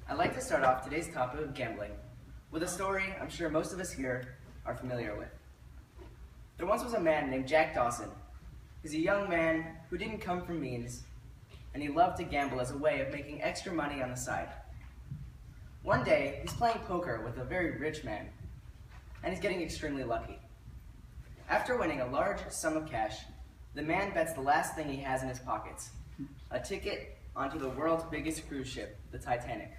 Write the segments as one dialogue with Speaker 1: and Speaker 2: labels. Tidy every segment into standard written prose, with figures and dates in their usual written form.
Speaker 1: I'd like to start off today's topic of gambling with a story I'm sure most of us here are familiar with. There once was a man named Jack Dawson. He's a young man who didn't come from means, and he loved to gamble as a way of making extra money on the side. One day, he's playing poker with a very rich man, and he's getting extremely lucky. After winning a large sum of cash, the man bets the last thing he has in his pockets, a ticket onto the world's biggest cruise ship, the Titanic.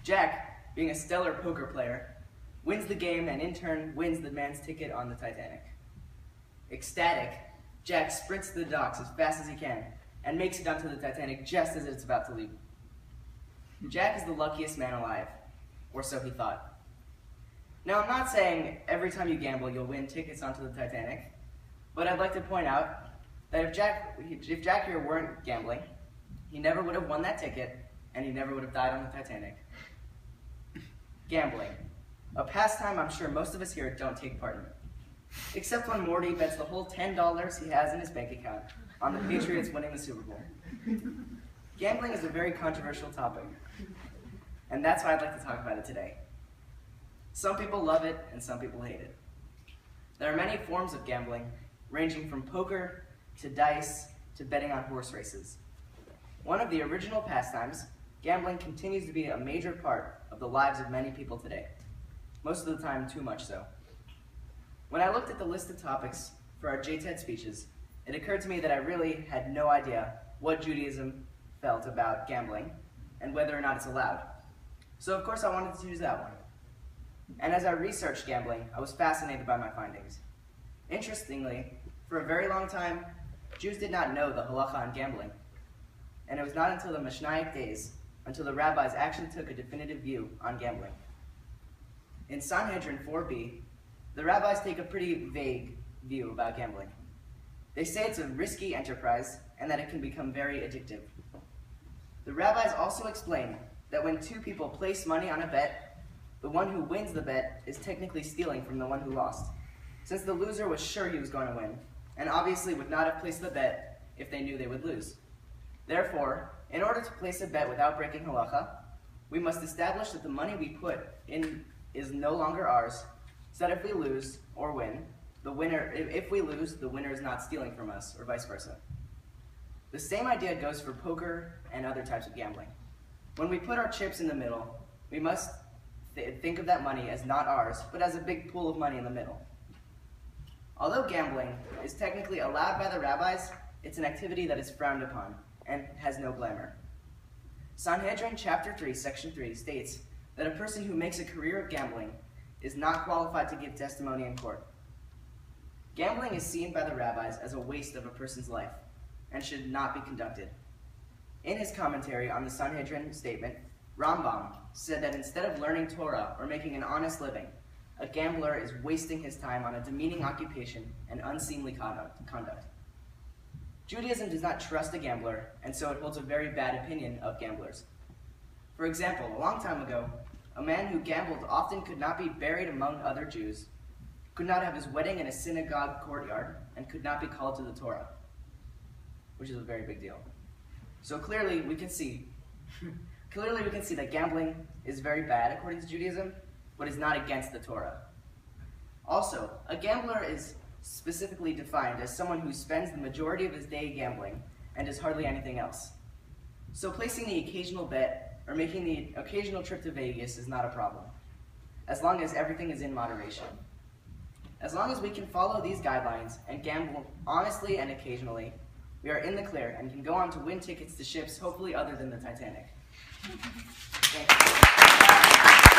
Speaker 1: Jack, being a stellar poker player, wins the game and in turn wins the man's ticket on the Titanic. Ecstatic, Jack sprints to the docks as fast as he can and makes it onto the Titanic just as it's about to leave. Jack is the luckiest man alive, or so he thought. Now, I'm not saying every time you gamble you'll win tickets onto the Titanic, but I'd like to point out that if Jack here weren't gambling, he never would have won that ticket and he never would have died on the Titanic. Gambling, a pastime I'm sure most of us here don't take part in. Except when Morty bets the whole $10 he has in his bank account on the Patriots winning the Super Bowl. Gambling is a very controversial topic, and that's why I'd like to talk about it today. Some people love it, and some people hate it. There are many forms of gambling, ranging from poker to dice to betting on horse races. One of the original pastimes, gambling continues to be a major part of the lives of many people today, most of the time too much so. When I looked at the list of topics for our JTED speeches, it occurred to me that I really had no idea what Judaism felt about gambling and whether or not it's allowed. So of course I wanted to choose that one. And as I researched gambling, I was fascinated by my findings. Interestingly, for a very long time, Jews did not know the halacha on gambling. And it was not until the Mishnaic days until the rabbis actually took a definitive view on gambling. In Sanhedrin 4b, the rabbis take a pretty vague view about gambling. They say it's a risky enterprise and that it can become very addictive. The rabbis also explain that when two people place money on a bet, the one who wins the bet is technically stealing from the one who lost, since the loser was sure he was going to win, and obviously would not have placed the bet if they knew they would lose. Therefore, in order to place a bet without breaking halacha, we must establish that the money we put in is no longer ours, so that if we lose or win, if we lose, the winner is not stealing from us, or vice versa. The same idea goes for poker and other types of gambling. When we put our chips in the middle, we must think of that money as not ours, but as a big pool of money in the middle. Although gambling is technically allowed by the rabbis, it's an activity that is frowned upon and has no glamour. Sanhedrin chapter 3, section 3 states that a person who makes a career of gambling is not qualified to give testimony in court. Gambling is seen by the rabbis as a waste of a person's life and should not be conducted. In his commentary on the Sanhedrin statement, Rambam said that instead of learning Torah or making an honest living, a gambler is wasting his time on a demeaning occupation and unseemly conduct. Judaism does not trust a gambler, and so it holds a very bad opinion of gamblers. For example, a long time ago, a man who gambled often could not be buried among other Jews, could not have his wedding in a synagogue courtyard, and could not be called to the Torah, which is a very big deal. So clearly we can see that gambling is very bad according to Judaism, but is not against the Torah. Also, a gambler is specifically defined as someone who spends the majority of his day gambling and does hardly anything else. So placing the occasional bet or making the occasional trip to Vegas is not a problem, as long as everything is in moderation. As long as we can follow these guidelines and gamble honestly and occasionally, we are in the clear and can go on to win tickets to ships hopefully other than the Titanic. Thank you.